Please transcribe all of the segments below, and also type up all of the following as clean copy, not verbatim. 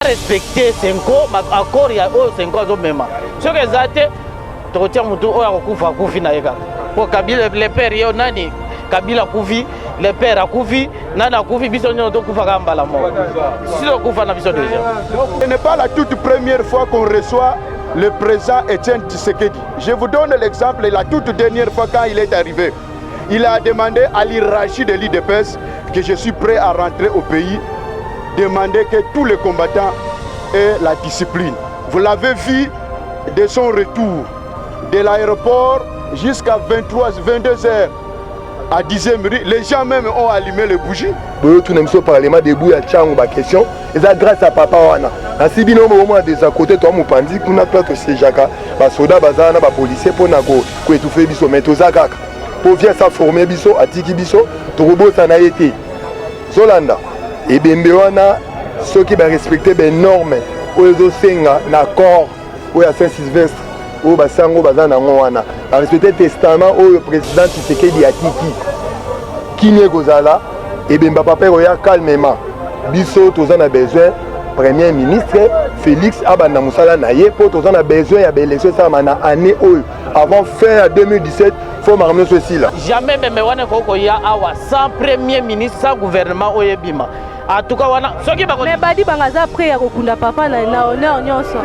respecter 5 ans accord ya o 5 ans même ce que zate to tia mutu o ya kufa kufi na yeka pour Kabila le père yo nani Kabila kufi le père akufi nana kufi biso nyo to kufa kamba la mort si le kufa na biso déjà. Ce n'est pas la toute première fois qu'on reçoit le président Etienne Tshisekedi. Je vous donne l'exemple, la toute dernière fois quand il est arrivé, il a demandé à l'hierarchie de l'IDPS que je suis prêt à rentrer au pays, demander que tous les combattants aient la discipline. Vous l'avez vu de son retour de l'aéroport jusqu'à 22 heures à 10h, les gens même ont allumé les bougies. Tout le monde parlement debout à Tchang ba question et ça grâce à papa wana. Asi bino moment des à côté toi mupandi kuna plateau sejaka ba soda bazana ba policier pour nako ko étouffer biso meto zakaka. Pour bien ça former biso atiki biso to robota na été. Zolanda et bembe wana ceux qui ba respecter ben normes ozo senga na corps ou à Saint-Sylvestre ou basango bazana wana. Ba respecter testament au président Tshisekedi atiki. Kiné gozala et bien papa roya calmement biso tozana besoin premier ministre Félix Abanda Moussala naye po tozana besoin ya élection ça mana année avant fin 2017 faut marmer ceci là jamais même wana koko ya awa sans premier ministre sans gouvernement oyebima en tout cas wana soki ba mais badi bangaza prêt ya kokunda papa na honneur nyonso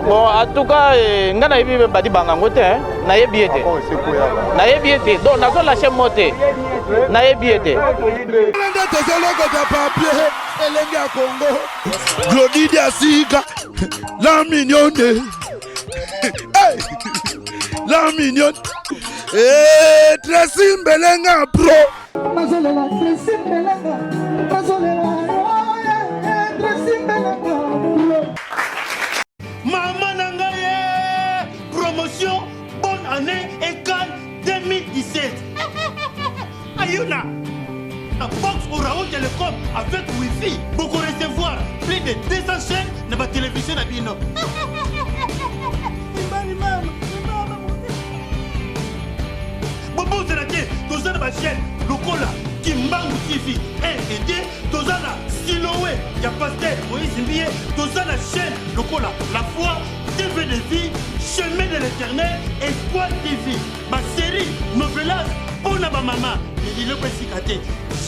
bon en tout cas ngana yebi badi bangango te na yebi ete na yebi ete donc nazo lâcher moté na yebi ete Elengi ya Congo Glody Diasika la mignonne hey la mignonne Tracy Mbelenga pro mazolela Tracy Mbelenga mazolela Tracy Mbelenga maman nangaye promotion bonne année égale 2017 Ayuna la box au Raon Télécom avec Wi-Fi pour recevoir plus de 200 chaînes dans la télévision à Bino. Bobo Zerake, tous la chaîne, Lokola, Kimbangu TV, 1 et 2, tous la Siloé, y'a Pasteur, Moïse Mbié, tous la chaîne, Lokola, La Foi, TV de vie, Chemin de l'éternel, Espoir TV, ma série, Novelas, pour la maman, il est pas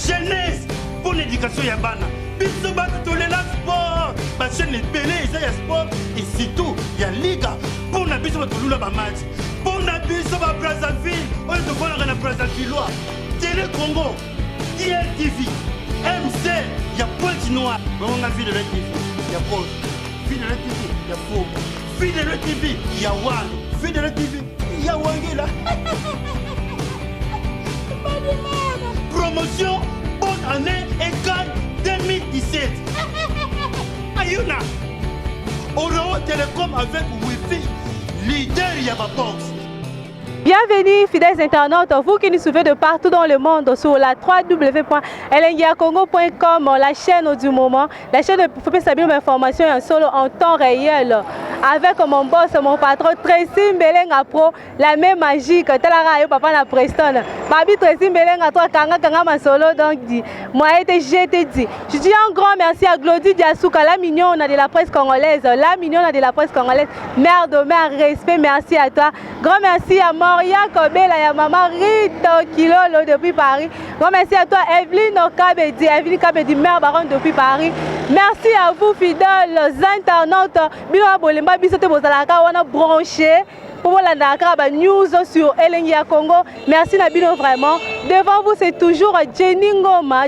jeunesse pour l'éducation ya bana biso ba tolela sport ba chaîne belé ça ya sport et surtout ya liga pour na biso ba tolula ba match pour na biso ba Brazzaville on te voit na Brazzaville Télé Congo DLTV MC ya Pointe Noire on a vu de la TV ya Pause vu de la TV ya Faux vu de la TV ya One vu de la TV ya Wangela promotion bonne année égale 2017 Ayuna Oro Télécom avec Wi-Fi leader Yaba Box. Bienvenue fidèles internautes, vous qui nous suivez de partout dans le monde sur la www.elengiacongo.com, la chaîne du moment, la chaîne de Fopé Sabine d'information en solo en temps réel. Avec mon boss, mon patron Tracy Mbelenga Pro, la même magique, Talara et papa la Preston. Babi Tracy Mbelenga, toi, Kanga ma solo, donc dit, moi, je t'ai dit. Je dis un grand merci à Glody Diasouka, la mignonne de la presse congolaise, la mignonne de la presse congolaise. Mère de mère, respect, merci à toi. Grand merci à Moria Kobela, ya maman Rito Kilolo depuis Paris. Grand merci à toi, Evelyne Kabedi, mère baronne depuis Paris. Merci à vous, fidèles internautes. Bila Bolemba, bisote bozalaka, on a branché. Pour la news sur Elengia Congo. Merci Nabino vraiment. Devant vous c'est toujours Jenny Ngoma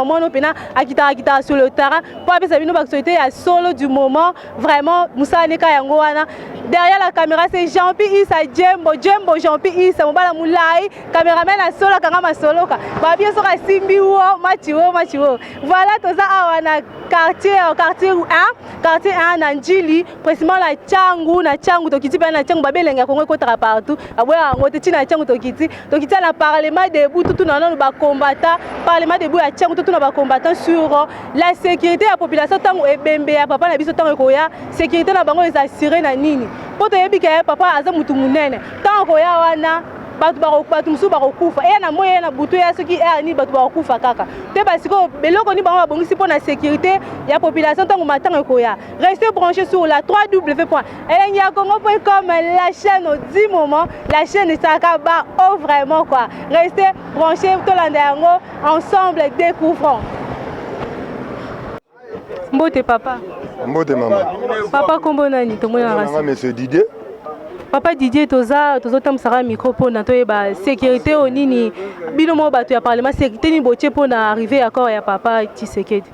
mon opina akita sur le terrain. Pour appeler Sabino Baksoité à solo du moment. Vraiment Moussa Neka Yangoana. Derrière la caméra c'est Jean-Pierre Issa Jembo Jean-Pierre Issa Mobala Moulai. Caméraman à solo Kangama Soloka. Babia sera Simbiwo Machiwo. Voilà tout ça awana quartier 1 Nanjili précisément la Tchangu Tokiti na Tchangu Babel Congo kotaka partout aboya ngote tina Tchangu Tokiti na parlement debout tout na ba combattant parlement debout ya Tchangu tout na ba combattant sur la sécurité ya population tango ebembe ya papa na biso tango koya sécurité na bango les assurer na nini poto yebi ka papa aza mutu munene tango koya wana bato musu bakokufa e na moye na butu ya soki ni bato bakokufa kaka te parce que beloko ni bango babongisi pour la sécurité ya population tango matanga ekoya. Restez branchés sur la www.elengiacongo.com, la chaîne au 10 moments, la chaîne Sakaba oh vraiment quoi. Restez branchés tout l'andango ensemble découvrons. Mbote papa. Mbote maman. Papa kombo nani tomona rasi. Monsieur Didier. Papa Didier toza tamsara micro pour na toyeba sécurité au nini bino mo bato ya parlement sécurité ni botie pour na arriver accord ya papa Tshisekedi.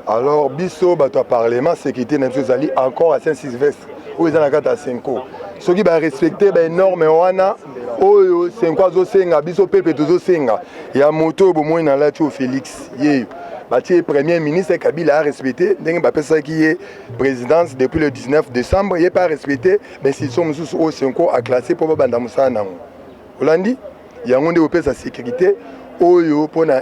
Alors biso bato ya parlement sécurité na biso ali encore à Saint-Sylvestre où ils en a kata 5 ans. Ceux qui va respecter ben norme wana oyo 5 ans zo senga biso peuple tozo senga ya moto bo mo na la tu Félix ye Bati premier ministre Kabila a respecté, donc ça qui est présidence depuis le 19 décembre, il n'est pas respecté, mais s'ils sont au 5 ans à classer pour Banda Moussa Nango. Hollandi, il y a un de sa sécurité, Oyo pour un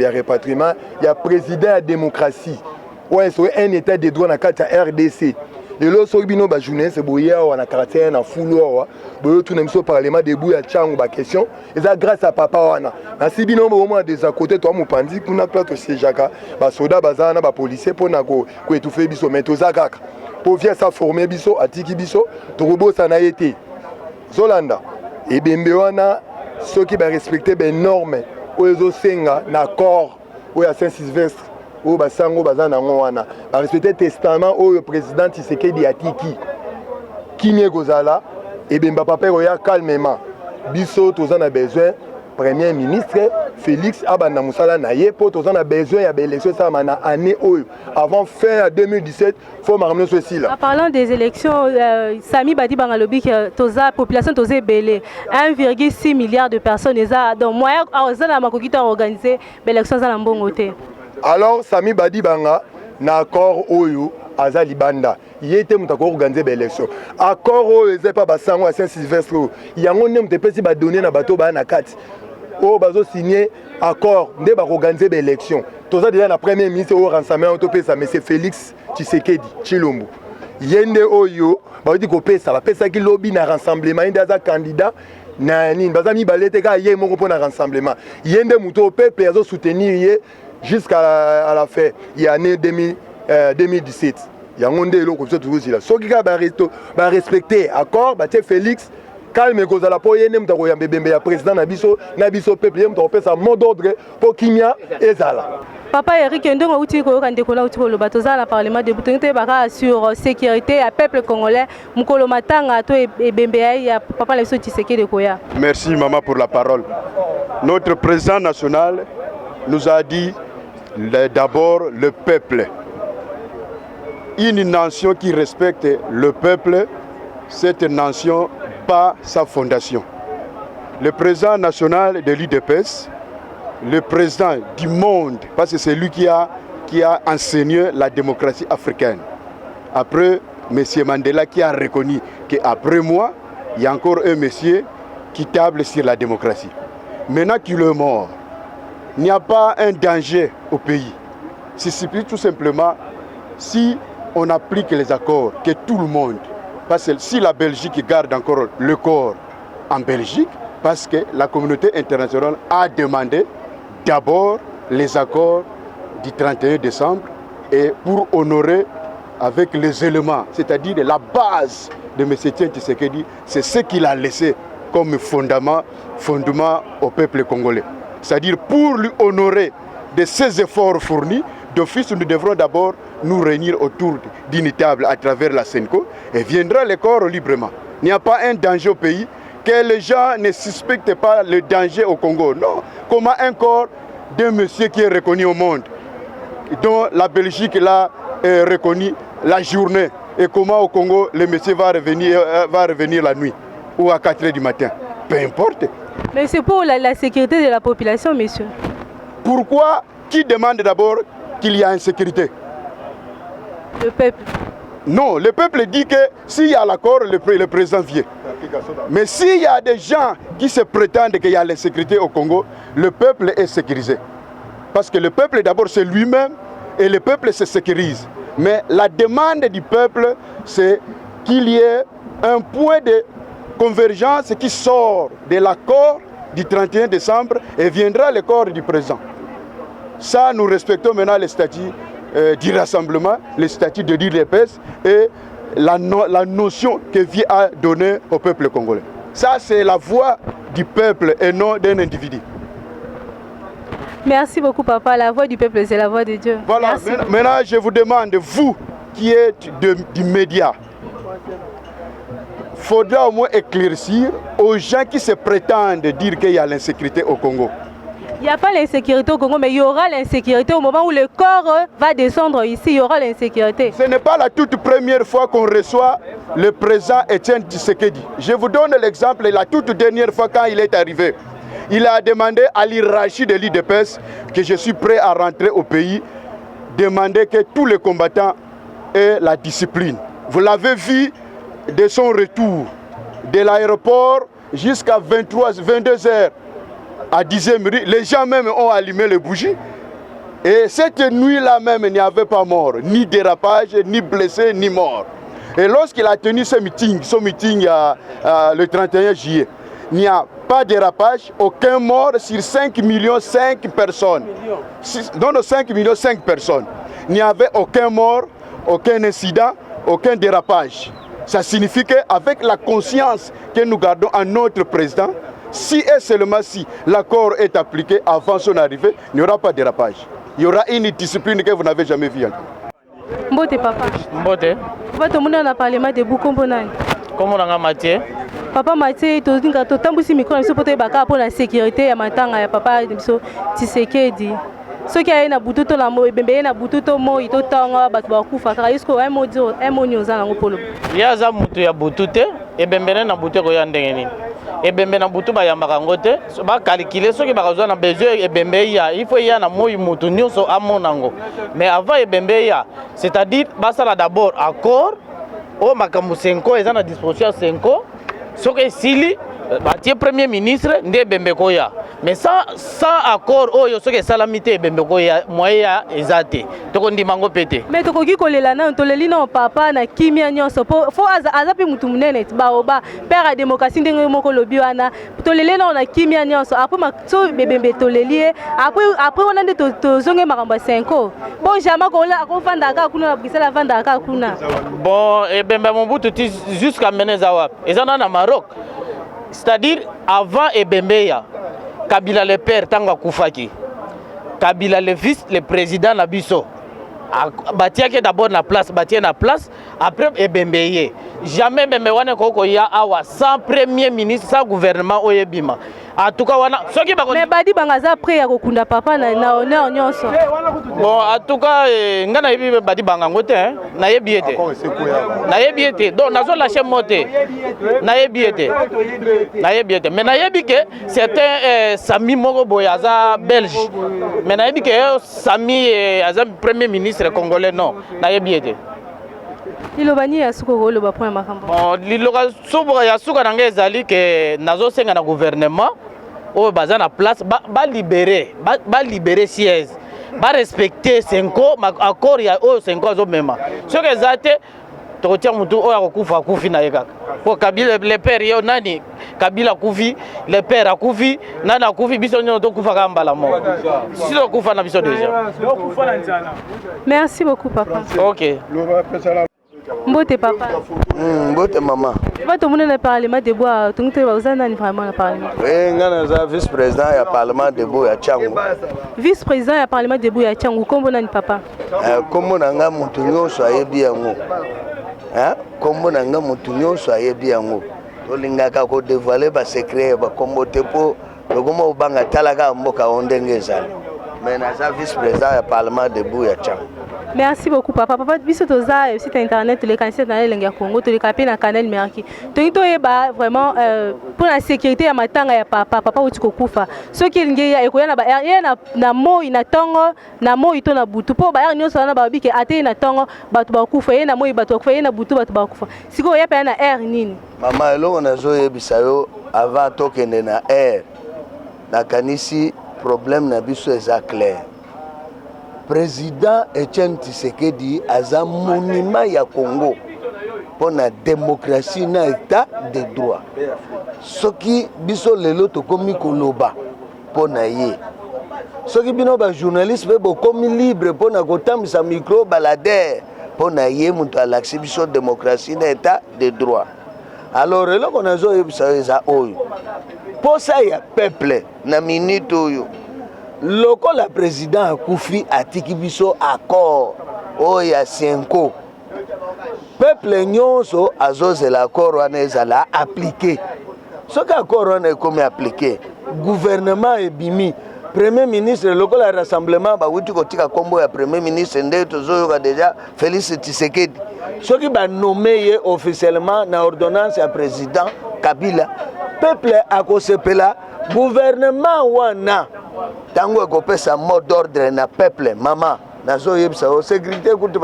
répatriement, il y a président de la démocratie, ouais, c'est un état de droit dans la RDC. De l'autre sorbino ba journée c'est boya on a caractère na fouloir boyo tout même so parlement debout ya chango ba question et ça grâce à papa wana na sibino au moins des à côté toi mupandi kuna plateau c'est jaka ba soda bazana ba policier pour na ko étouffer biso mais to zakaka pour faire ça former biso atiki biso to robo ça na été Zolanda et bembe wana ceux qui ba respecter ben normes ozo senga na corps ou à Saint-Sylvestre o basango bazana ngwana ba respecter testament o président Tshisekedi atiki kimie kozala et bemba papa ya calmement biso tozana besoin premier ministre Félix abanda musala na ye po tozana besoin ya élection ça mana année oyo avant fin 2017 faut marmer ceci là. En parlant des élections Sami Badi Bangalobi que toza population tozé belé 1,6 milliard de personnes eza donc moyen ozana makokita organiser l'élection za na mbongo te. Alors Sami Badi Banga na accord oyo aza libanda yete mutako organiser l'élection accord oyo eza pas basango à Saint-Sylvestre yango ne mutepesi ba donner na bato ba na kati o bazo signer accord nde ba organiser l'élection toza déjà na premier ministre au rassemblement to pesa monsieur Félix Tshisekedi Tshilombo yende oyo ba dit ko pesa ba pesa ki lobby na rassemblement inde aza candidat na nini baza mi balete ka ye moko pour na rassemblement yende muto peuple azo soutenir ye jusqu'à la fin il y a année 2017 il y a un monde là comme ça toujours là ceux qui va respecter accord bah Félix calme cause la pour yene mtako ya bembe ya président na biso peuple yem to pesa mot d'ordre pour kimia ezala. Papa Eric ndongo uti ko kande ko la uti ko lobato za la parlement de butonte baka sur sécurité à peuple congolais mukolo matanga to e bembe ya papa la biso Tshisekedi de koya. Merci maman pour la parole. Notre président national nous a dit d'abord le peuple. Une nation qui respecte le peuple, cette nation bat sa fondation. Le président national de l'UDPS, le président du monde, parce que c'est lui qui a enseigné la démocratie africaine. Après, M. Mandela qui a reconnu qu'après moi, il y a encore un monsieur qui table sur la démocratie. Maintenant qu'il est mort, il n'y a pas un danger au pays. C'est tout simplement si on applique les accords, que tout le monde, parce que si la Belgique garde encore le corps en Belgique, parce que la communauté internationale a demandé d'abord les accords du 31 décembre et pour honorer avec les éléments, c'est-à-dire la base de M. Tshisekedi, c'est ce qu'il a laissé comme fondement au peuple congolais. C'est-à-dire pour lui honorer de ses efforts fournis, d'office nous devrons d'abord nous réunir autour d'une table à travers la SENCO et viendra le corps librement. Il n'y a pas un danger au pays, que les gens ne suspectent pas le danger au Congo. Non, comment un corps d'un monsieur qui est reconnu au monde, dont la Belgique l'a reconnu la journée, et comment au Congo le monsieur va revenir la nuit ou à 4 h du matin. Peu importe. Mais c'est pour la sécurité de la population, monsieur. Pourquoi? Qui demande d'abord qu'il y a insécurité? Le peuple. Non, le peuple dit que s'il y a l'accord, le président vient. Mais s'il y a des gens qui se prétendent qu'il y a l'insécurité au Congo, le peuple est sécurisé. Parce que le peuple d'abord c'est lui-même et le peuple se sécurise. Mais la demande du peuple, c'est qu'il y ait un point de convergence qui sort de l'accord du 31 décembre et viendra le corps du président. Ça, nous respectons maintenant les statuts du rassemblement, les statuts de l'UDPS et la notion que Vie a donnée au peuple congolais. Ça, c'est la voix du peuple et non d'un individu. Merci beaucoup, papa. La voix du peuple, c'est la voix de Dieu. Voilà, maintenant, je vous demande, vous qui êtes du média, il faudra au moins éclaircir aux gens qui se prétendent dire qu'il y a l'insécurité au Congo. Il n'y a pas l'insécurité au Congo, mais il y aura l'insécurité au moment où le corps va descendre ici. Il y aura l'insécurité. Ce n'est pas la toute première fois qu'on reçoit le président Etienne Tshisekedi. Je vous donne l'exemple, la toute dernière fois quand il est arrivé. Il a demandé à l'hierarchie de l'UDPS que je suis prêt à rentrer au pays, demander que tous les combattants aient la discipline. Vous l'avez vu de son retour de l'aéroport jusqu'à 22h. À 10e rue, les gens même ont allumé les bougies. Et cette nuit-là même, il n'y avait pas mort, ni dérapage, ni blessé, ni mort. Et lorsqu'il a tenu son meeting le 31 juillet, il n'y a pas de dérapage, aucun mort sur 5 millions 5 personnes. Non, 5 millions 5 personnes. Il n'y avait aucun mort, aucun incident, aucun dérapage. Ça signifie qu'avec la conscience que nous gardons à notre président, si et seulement si l'accord est appliqué avant son arrivée, il n'y aura pas de dérapage. Il y aura une discipline que vous n'avez jamais vue encore. Mbote, papa. Mbote. Papa, tout le monde a parlé de beaucoup de choses. Comment on a Mathieu? Papa Mathieu, tu as dit que tu as dit que pour la sécurité, papa Tshisekedi. Ce qui est na bututo la mo ebembe na bututo mo itotanga batu bakufa kaka isko un mot nyoza nango polo ya za mutu ya butute ebembe na butu ko ya ndenge nini ebembe na butu ba yambaka ngote ba calculer soki bakazwa na besoin ebembe ya il faut ya na moyi mutu nyonso amonango mais avant ebembe ya c'est-à-dire basala d'abord accord o makambo 5 ans eza na disposition 5 ans soki sili batie premier ministre nde ebembe ko ya mais sans accord oyo soki esalamite ebembe ko ya moyen ya eza te tokondima ngo pete mais tokoki kolela na toleli na papa na kimia nyonso fo aza pe mutu munene baoba père ya démocratie ndenge moko lobi wana toleli na kimia nyonso après so bebembe toleli après wana nde tozonge makambo ya 5 ans bon jamais akofanda kaka kuna na Bruxelles avanda kaka kuna bon ebembe mobutu ti jusqu'à meneza wapi eza na Maroc. C'est-à-dire, avant Ebembeya, Kabila le père, Tanga Koufaki, Kabila le fils, le président Nabiso, Batia qui est d'abord na place, après Ebembeye. Jamais Ebembewane Koko ya awa, sans premier ministre, sans gouvernement Oyebima. En tout cas, mais Badi Bangaza prêt à Kokunda papa na honneur nyonso. Bon, en tout cas, ngana yebi Badi Bangangote, na yebiete. Na yebiete. Donc nazo lâcher moté. Na yebiete. Na yebiete. Mais na yebi que certains Sami Moko Boyaza belge. Mais na yebi que Sami Azam premier ministre congolais non. Na yebiete. Ilobani ya suko lo ba point makambo. Bon, liloka sobra ya suka nanga ezali que nazo senga na gouvernement o baza na place ba libérer siège. Ba respecter 5 ans accord ya o 5 ans zo mema. Ce que zate tokotia mutu o ya kokufa kufi na yekaka. Po Kabila le père yo nani Kabila kufi le père akufi nana kufi biso nyo to kufa kamba la mort. Si to kufa na biso déjà. Merci beaucoup papa. OK. Mbote papa. Mbote maman. Tout le monde a parlement de bois, tout le monde a vraiment le parlement. Oui, ngana vice-président ya parlement de bois ya Changu. Vice-président ya parlement de bois ya Changu, kombo nani papa? Kombo nanga mutu nyonso ayebi yango. Kombo nanga mutu nyonso ayebi yango. Tolingaka ko dévoiler ba secret ba kombo tepo lokoma obanga talaka mboka ondenge ezali. Mais naza vice-président ya parlement de bois ya Changu. Merci beaucoup papa. Papa biso toza site internet les candidat dans lenga Congo to le capé na canal Merki. To yeba vraiment pour la sécurité ya matanga ya papa utiko kufa. So ki lingi ya ekoya na ba na mo ina tongo na mo ito na butu po ba nyonso na ba bike ate na tongo batu ba kufa ye na mo batu kufa ye na butu batu ba kufa. Siko ya pa na air nini? Mama eloko nazo yebisa yo avant tokende na air. Na kanisi problème na biso eza clair. Président Etienne Tshisekedi aza monument ya Congo pour la démocratie na état de droit. soki biso lelo tokomi koloba pona ye soki bino ba journaliste pe bokomi libre pona kotambisa micro balader pona ye mutu alaksi biso démocratie na état de droit. Alors eloko nazo yebisa eza oyo posa ya peuple na minute oyo loko la président akufi atiki biso accord oyo ya 5 peuple nyonso azozela accord wana ezala appliqué. Soki accord wana ekomi appliqué gouvernement ebimi premier ministre lokola rassemblement bawuti kotika kombo ya premier ministre nde tozoyoka déjà Félix Tshisekedi soki banome ye officiellement na ordonnance ya président Kabila peuple akosepela gouvernement wana tango ekopesa mot d'ordre na peuple mama nazoyebisa o sécurité kuti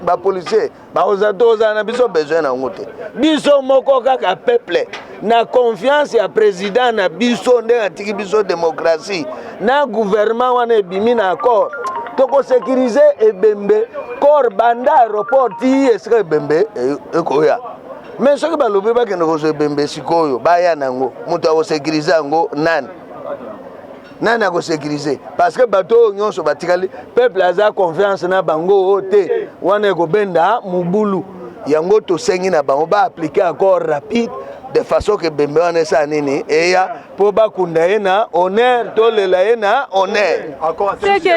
ba policier baoza na biso besoin na ngote biso moko kaka peuple na confiance ya président na biso nde atiki biso démocratie na gouvernement wana ebimi na accord toko sécuriser ebembe corps banda aéroport ti esika ebembe ekoya mais soki balobi bakende kozo ebembe sikoyo baya nango mutu akosécuriser yango nani akosécuriser parce que bato nyonso batikali peuple aza confiance na bango te wana ekobenda mubulu yango tosengi na bango ba appliquer accord rapide de façon que bembe wana esa nini eya po bakunda ye na honneur tolela ye na honneur.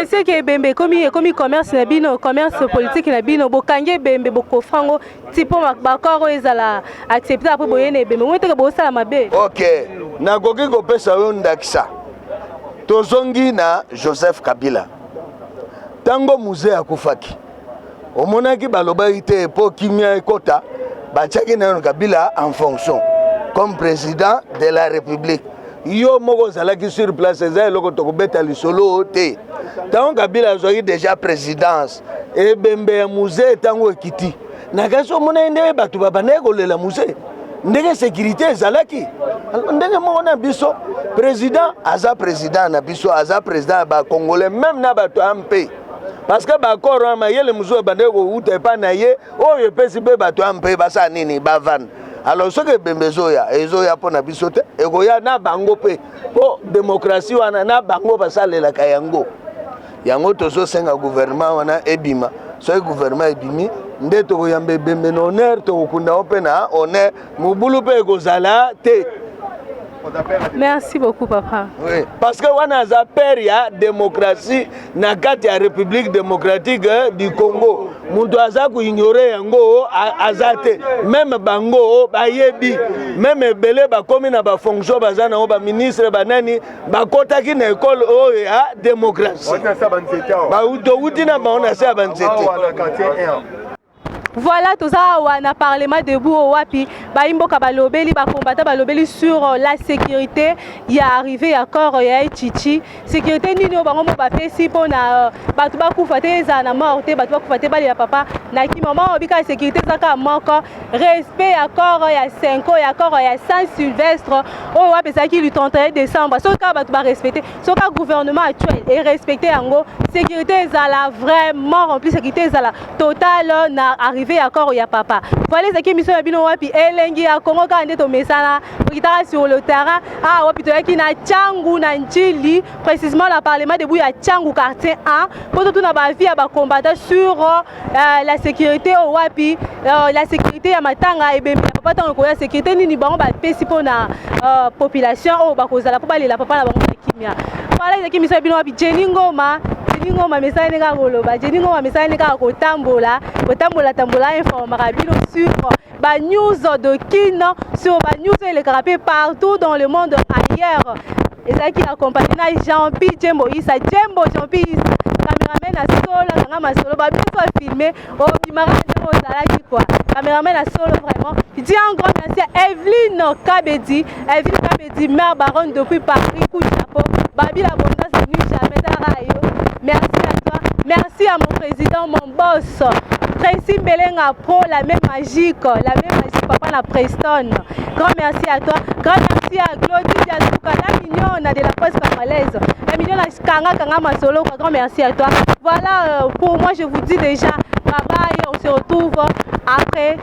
C'est que bembe komi commerce na bino commerce politique na bino bokange bembe bokofango tipo bakoro ezala accepter après boyene bembe mwete ke bosala mabe. OK nakoki kopesa yo ndakisa tozongi na Joseph Kabila tango musée akufaki omonaki balobaki te po kimia ekota batiaki na Kabila en fonction comme président de la République yo moko zalaki sur place eza eloko tokobeta lisolo te tango Kabila azwaki déjà présidence ebembe ya musée tango ekiti nakasi omona nde bato babandaki kolela musée ndenge sécurité ezalaki ndenge moko na biso président aza président na biso aza président ba congolais même na bato ampe parce que ba corps mayele muzo bandeko kouta pa na ye oyo pesi be bato ampe basa nini bavan alors ce que bembezoya ezoya pona biso te ekoya na bango pe po démocratie wana na bango basalela kayango yango tozo senga gouvernement wana ebima so gouvernement ebimi nde tokoyambe bembe na honneur tokokunda ope na honneur mubulu pe ekozala te. Merci beaucoup papa. Oui, parce que wana aza père ya démocratie na kati ya République démocratique du Congo. Muntu aza ku ignorer yango azate même bango bayebi même belé ba komi na ba fonction baza na ba ministre banani bakotaki na école oyo ya démocratie. Ba uti na ba on a ça banzete. Voilà tout ça on a parlement debout au wapi baimboka balobeli ba combattant balobeli sur la sécurité il y a arrivé accord ya chichi sécurité nini bango ba pesi pona batu ba kufate za na morte batu ba kufate bali ya papa na ki moment obika sécurité zaka moko respect accord ya 5 ya accord ya Saint-Sylvestre o wapi ça qui le 31 décembre so ka batu ba respecter so ka gouvernement actuel et respecter yango sécurité za la vraiment rempli sécurité za la total na arrivé accord ya papa. Voilà ce qui mission ya bino wapi elengi ya Congo ka ndeto mesana okitaka sur le terrain wapi to yaki na Tchangu na Njili précisément la parlement debout ya Tchangu quartier 1 pour tout na ba vie ya ba combattre sur la sécurité au wapi la sécurité ya matanga ebembe papa tango ko ya sécurité nini bango ba pesi pona population o ba kozala po balela papa na bango kimia. Voilà ce qui mission ya bino wapi Jeningoma Ngoma message neka koloba Ngoma message neka kotambola informara bino sur ba news de Kino sur ba news et les carapés partout dans le monde ailleurs et ça qui accompagne na Jean-Pierre Djembo Issa caméraman na solo nga masolo ba biso filmer au bimara Djembo zalaki quoi caméraman na solo vraiment je dis un grand merci à Evelyne Kabedi mère baronne depuis Paris coup de chapeau babi la bonne nuit jamais tarayo. Merci à toi, merci à mon président, mon boss, Tracy Mbelenga Pro, la même magique, papa la Preston. Grand merci à toi, grand merci à Claudie Diazouka, la mignonne de la poste congolaise, la mignonne à Kanga Masolo, grand merci à toi. Voilà, pour moi je vous dis déjà, bye bye, on se retrouve après,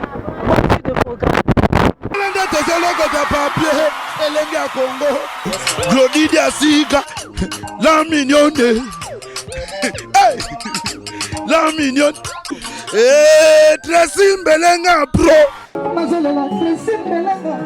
bon suite de programme. elenge ya Congo Glodidi Asika la mignonne la mignonne Tracy Mbelenga pro Tracy Mbelenga